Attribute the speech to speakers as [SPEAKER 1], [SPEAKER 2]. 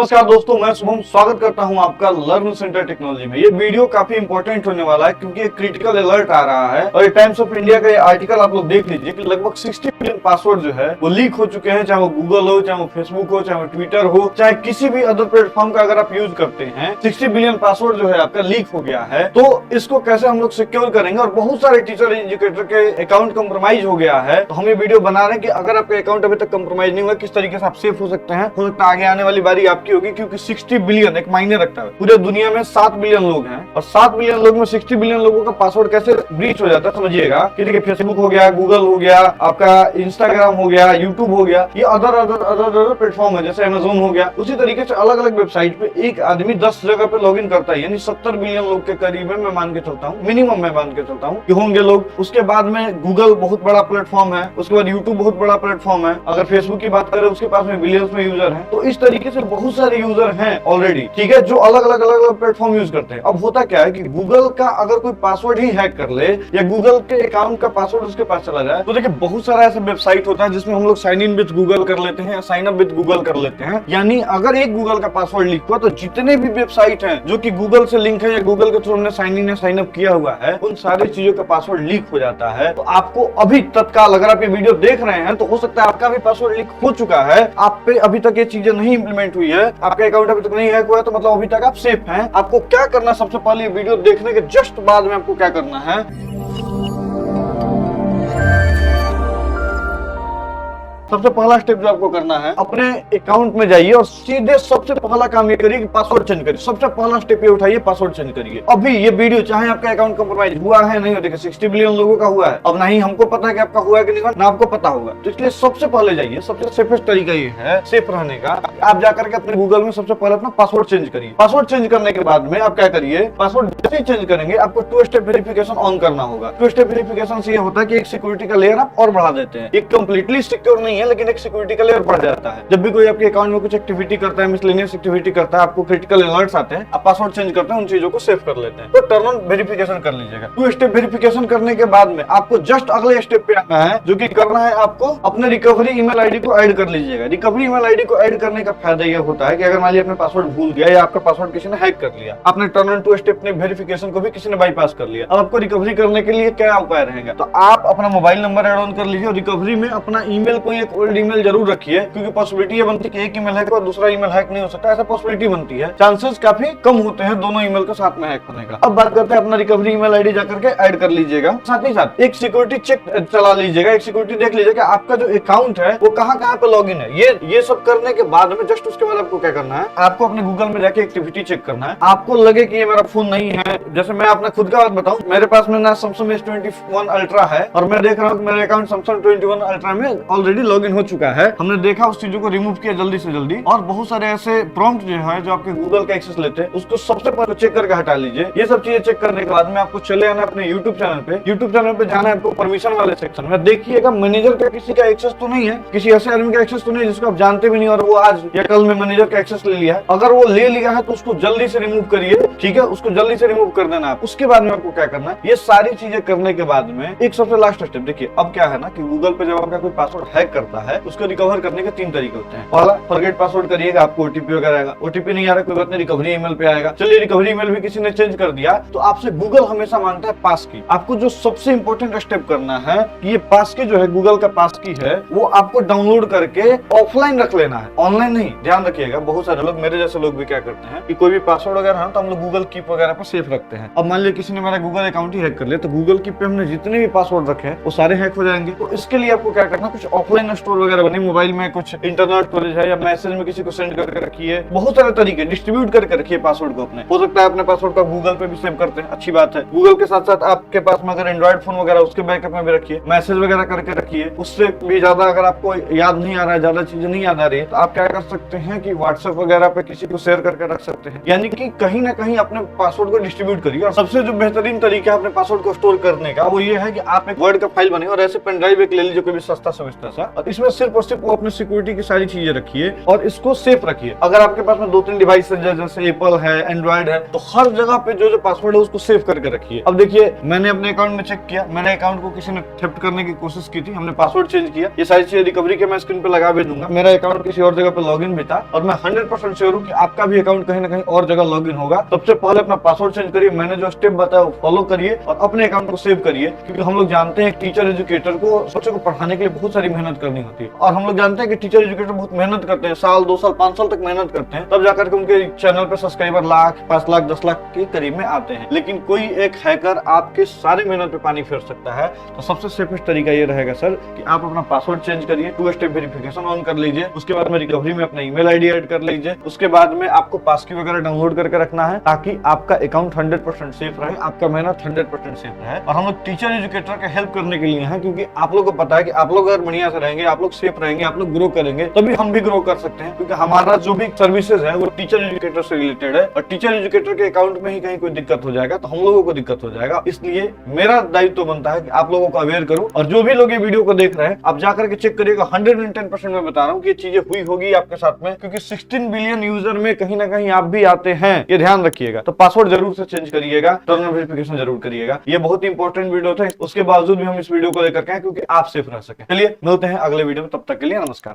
[SPEAKER 1] नमस्कार दोस्तों, मैं शुभम स्वागत करता हूं आपका लर्न सेंटर टेक्नोलॉजी में। ये वीडियो काफी इंपॉर्टेंट होने वाला है क्योंकि एक क्रिटिकल अलर्ट आ रहा है और ये टाइम्स ऑफ इंडिया का ये आर्टिकल आप लोग देख लीजिए कि लगभग 60 मिलियन पासवर्ड जो है वो लीक हो चुके हैं। चाहे वो गूगल हो, चाहे वो फेसबुक हो, चाहे वो ट्विटर हो, चाहे किसी भी अदर प्लेटफॉर्म का अगर आप यूज करते हैं, 60 बिलियन पासवर्ड जो है आपका लीक हो गया है। तो इसको कैसे हम लोग सिक्योर करेंगे, और बहुत सारे टीचर एजुकेटर के अकाउंट कंप्रोमाइज हो गया है। तो हम ये वीडियो बना रहे हैं कि अगर आपका अकाउंट अभी तक कंप्रोमाइज नहीं हुआ, किस तरीके से आप सेफ हो सकते हैं। हो सकता है आगे आने वाली बारी आपकी होगी, क्योंकि 60 बिलियन एक मायने रखता है। पूरे दुनिया में 7 बिलियन लोग हैं और 7 बिलियन लोग में 60 बिलियन लोगों का पासवर्ड कैसे ब्रीच हो जाता है समझिएगा। कि देखिए, फेसबुक हो गया, गूगल हो गया, आपका इंस्टाग्राम हो गया, यूट्यूब हो गया, ये अदर प्लेटफॉर्म है, जैसे अमेजोन हो गया। उसी तरीके से अलग अलग वेबसाइट पे एक आदमी 10 जगह पे लॉगिन करता है, यानी 70 बिलियन लोग के करीब है। मैं मान के चलता हूँ, मिनिमम मैं मान के चलता हूँ कि होंगे लोग। उसके बाद में गूगल बहुत बड़ा प्लेटफॉर्म है, उसके बाद यूट्यूब बहुत बड़ा प्लेटफॉर्म है। अगर फेसबुक की बात करें, उसके पास में बिलियंस में यूजर है। तो इस तरीके से बहुत सारे यूजर हैं ऑलरेडी, ठीक है, जो अलग अलग प्लेटफॉर्म यूज करते हैं। अब होता क्या है कि गूगल का अगर कोई पासवर्ड ही हैक कर ले या गूगल के अकाउंट का पासवर्ड उसके पास चला जाए, तो देखिए बहुत सारा ऐसा वेबसाइट होता है जिसमें हम लोग साइन इन विद गूगल कर लेते हैं, साइन अप विद गूगल कर लेते हैं। यानी अगर एक गूगल का पासवर्ड लीक हुआ तो जितने भी वेबसाइट हैं जो कि गूगल से लिंक है या गूगल के थ्रू हमने साइन इन या साइन अप किया हुआ है, उन सारी चीजों का पासवर्ड लीक हो जाता है। तो आपको अभी तत्काल, अगर आप ये वीडियो देख रहे हैं तो हो सकता है आपका भी पासवर्ड लीक हो चुका है, आप पे अभी तक ये चीजें नहीं इंप्लीमेंट हुई है, आपका अकाउंट अभी तक नहीं हैक हुआ है, तो मतलब अभी तक आप सेफ हैं। आपको क्या करना है, सबसे पहले वीडियो देखने के जस्ट बाद में आपको क्या करना है, सबसे पहला स्टेप जो आपको करना है, अपने अकाउंट में जाइए और सीधे सबसे पहला काम ये करिए कि पासवर्ड चेंज करिए। सबसे पहला स्टेप ये उठाइए, पासवर्ड चेंज करिए। अभी ये वीडियो चाहे आपका अकाउंट कंप्रोमाइज हुआ है नहीं, देखिए 60 बिलियन लोगों का हुआ है। अब नहीं हमको पता है कि आपका हुआ है कि नहीं हुआ, ना आपको पता होगा। तो इसलिए सबसे पहले जाइए, सबसे सेफेस्ट तरीका ये है सेफ रहने का, आप जाकर के अपने गूगल में सबसे पहले अपना पासवर्ड चेंज करिए। पासवर्ड चेंज करने के बाद में आप क्या करिए, पासवर्ड जैसे ही चेंज करेंगे आपको 2 स्टेप वेरिफिकेशन ऑन करना होगा। 2 स्टेप वेरिफिकेशन से ये होता है कि एक सिक्योरिटी का लेयर आप और बढ़ा देते हैं। एक कंप्लीटली सिक्योर नहीं है, लेकिन एक सिक्योरिटी लेयर बढ़ जाता है। जब भी कोई आपके अकाउंट में कुछ एक्टिविटी करता है, मिसलेनियस एक्टिविटी करता है, आपको क्रिटिकल अलर्ट्स आते हैं, आप पासवर्ड चेंज करते हैं, उन चीजों को सेव कर लेते हैं। तो टर्न ऑन वेरिफिकेशन कर लीजिएगा। 2 स्टेप वेरिफिकेशन करने के बाद में आपको जस्ट अगले स्टेप पे आना है, जो कि करना है आपको अपने रिकवरी ईमेल आईडी को ऐड कर लीजिएगा। रिकवरी ईमेल आईडी को ऐड करने का फायदा यह होता है कि अगर मान लीजिए आपने पासवर्ड भूल गया या आपका पासवर्ड किसी ने हैक कर लिया, आपने टर्न ऑन 2 स्टेप वेरिफिकेशन को भी किसी ने बाईपास कर लिया, अब आपको रिकवरी करने के लिए क्या उपाय रहेगा, तो आप अपना मोबाइल नंबर ऐड ऑन कर लीजिए और रिकवरी में अपना ईमेल को एक ओल्ड ईमेल जरूर रखिए, क्योंकि पॉसिबिलिटी ये बनती है कि एक ईमेल हैक और दूसरा ईमेल हैक नहीं हो सकता, ऐसा पॉसिबिलिटी बनती है। चांसेस काफी कम होते हैं दोनों ईमेल के साथ में हैक होने का। अब बात करते हैं अपना रिकवरी ईमेल आईडी जाकर के ऐड कर लीजिएगा। साथ ही साथ एक सिक्योरिटी चेक चला लीजिएगा, एक सिक्योरिटी देख लीजिएगा आपका जो अकाउंट है वो कहाँ पे लॉगिन है। ये सब करने के बाद में जस्ट उसके बाद आपको क्या करना है, आपको अपने गूगल में जाके एक्टिविटी चेक करना है। आपको लगे कि ये मेरा फोन नहीं है, जैसे मैं अपना खुद का बात बताऊं, मेरे पास में ना सैमसंग S21 अल्ट्रा है और मैं देख रहा हूँ मेरा अकाउंट सैमसंग 21 अल्ट्रा में ऑलरेडी लॉगिन हो चुका है। हमने देखा उस चीजों को रिमूव किया जल्दी से जल्दी, और बहुत सारे ऐसे प्रॉम्प्ट जो है जो आपके गूगल का एक्सेस लेते हैं उसको सबसे पहले चेक करके हटा लीजिए। ये सब चीजें चेक करने के बाद में आपको चले आना अपने यूट्यूब चैनल पे। यूट्यूब चैनल पे जाना है आपको परमिशन वाले सेक्शन में, देखिएगा मैनेजर का किसी का एक्सेस तो नहीं है, किसी ऐसे आदमी का एक्सेस तो नहीं जिसको आप जानते भी नहीं और वो आज या कल में मैनेजर का एक्सेस ले लिया है। अगर वो ले लिया है तो उसको जल्दी से रिमूव करिए, ठीक है, उसको जल्दी से रिमूव कर देना। उसके बाद में आपको क्या करना है, ये सारी चीजें करने के बाद में एक सबसे लास्ट स्टेप देखिए। अब क्या है ना कि गूगल पे जब आपका कोई पासवर्ड हैक करता है उसको रिकवर करने के 3 तरीके होते हैं। पहला, फॉरगेट पासवर्ड करिएगा, आपको ओटीपी वगैरह आएगा। ओटीपी नहीं आ रहा कोई बात नहीं, रिकवरी ईमेल पे आएगा। चलिए रिकवरी ईमेल भी किसी ने चेंज कर दिया तो आपसे गूगल हमेशा मांगता है पास की। आपको जो सबसे इंपॉर्टेंट स्टेप करना है, ये पास की जो है गूगल का पास की है, वो आपको डाउनलोड करके ऑफलाइन रख लेना है, ऑनलाइन नहीं। ध्यान रखिएगा, बहुत सारे लोग, मेरे जैसे लोग भी क्या करते हैं कि कोई भी पासवर्ड वगैरह है तो हम लोग गूगल कीप वगैरह पर सेफ रखते हैं। अब मान लीजिए किसी ने मेरा गूगल अकाउंट ही हैक कर लिया तो गूगल कीप पे हमने जितने भी पासवर्ड रखे हैं वो सारे हैक हो जाएंगे। तो इसके लिए आपको क्या करना, कुछ ऑफलाइन स्टोर वगैरह बने, मोबाइल में कुछ इंटरनेट स्टोरेज है या मैसेज में किसी को सेंड करके रखिए। बहुत सारे तरीके डिस्ट्रीब्यूट करके रखिए पासवर्ड को अपने। हो सकता है अपने पासवर्ड का गूगल पे भी सेव करते हैं, अच्छी बात है। गूगल के साथ साथ आपके पास में अगर एंड्रॉइड फोन वगैरह उसके बैकअप में भी रखिए, मैसेज वगैरह करके रखिए। उससे भी ज्यादा अगर आपको याद नहीं आ रहा है, ज्यादा चीजें नहीं याद आ रही है, तो आप क्या कर सकते हैं कि व्हाट्सएप वगैरह पे किसी को शेयर करके रख सकते हैं। यानी कि कहीं ना कहीं अपने पासवर्ड को डिस्ट्रीब्यूट करिए। और सबसे जो बेहतरीन तरीका है अपने पासवर्ड को स्टोर करने का वो ये है कि आप एक वर्ड का फाइल बने और ऐसे पेन ड्राइव एक ले लीजिए, कोई भी सस्ता समझता सा, और इसमें सिर्फ और सिर्फ वो अपने सिक्योरिटी की सारी चीजें रखिए और इसको सेफ रखिए। अगर आपके पास में 2-3 डिवाइस है जैसे एप्पल है, एंड्रॉइड है, तो हर जगह पे जो पासवर्ड है उसको सेव करके रखिए। अब देखिए मैंने अपने अकाउंट में चेक किया, मेरे अकाउंट को किसी ने थेफ्ट करने की कोशिश की थी, हमने पासवर्ड चेंज किया, ये सारी चीजें रिकवरी के मैं स्क्रीन पे लगा भी दूंगा। मेरा अकाउंट किसी और जगह पे लॉगिन भी था और मैं 100% श्योर हूँ कि आपका भी अकाउंट कहीं ना कहीं और जगह लॉगिन होगा। सबसे पहले अपना पासवर्ड चेंज करिए, मैंने जो स्टेप बताया वो फॉलो करिए और अपने अकाउंट को सेव करिए, क्योंकि हम लोग जानते हैं टीचर एजुकेटर को बच्चों को पढ़ाने के लिए बहुत सारी मेहनत करनी होती है और हम लोग जानते हैं कि टीचर एजुकेटर बहुत मेहनत करते हैं, साल 2 साल 5 साल तक मेहनत करते हैं, तब जाकर के उनके चैनल पे सब्सक्राइबर लाख 5 लाख 10 लाख के करीब में आते हैं। लेकिन कोई एक हैकर आपके सारे मेहनत पे पानी फेर सकता है। तो सबसे सेफेस्ट तरीका ये रहेगा सर कि आप अपना पासवर्ड चेंज करिए, 2 स्टेप वेरिफिकेशन ऑन कर लीजिए, उसके बाद में रिकवरी में अपना ईमेल आईडी ऐड कर लीजिए, उसके बाद में आपको पासकी वगैरह डाउनलोड करके रखना है ताकि आपका अकाउंट 100% सेफ रहे, आपका मेहनत 100% सेफ रहे। और हम लोग टीचर एजुकेटर का हेल्प करने के लिए हैं, क्योंकि आप लोग को पता है कि आप लोग अगर बढ़िया से रहेंगे, आप लोग सेफ रहेंगे, आप लोग ग्रो करेंगे, तभी हम भी ग्रो कर सकते हैं, क्योंकि हमारा जो भी सर्विसेज है वो टीचर एजुकेटर से रिलेटेड है और टीचर एजुकेटर के अकाउंट में ही कहीं कोई दिक्कत हो जाएगा तो हम लोगों को दिक्कत हो जाएगा। इसलिए मेरा दायित्व तो बनता है कि आप लोगों को अवेयर करूं और जो भी लोग ये वीडियो को देख रहे हैं आप जाकर के चेक करिएगा, 110% मैं बता रहा हूं कि ये चीजें हुई होगी आपके साथ में, क्योंकि 16 बिलियन यूजर में कहीं ना कहीं आप भी आते हैं, ये ध्यान रखिएगा। तो पासवर्ड जरूर से चेंज करिएगा, टर्न वेरिफिकेशन जरूर करिएगा। ये बहुत ही इंपॉर्टेंट वीडियो था, उसके बावजूद भी हम इस वीडियो को लेकर के आए क्योंकि आप सेफ रह सके। चलिए मिलते हैं अगले वीडियो में, तब तक के लिए नमस्कार।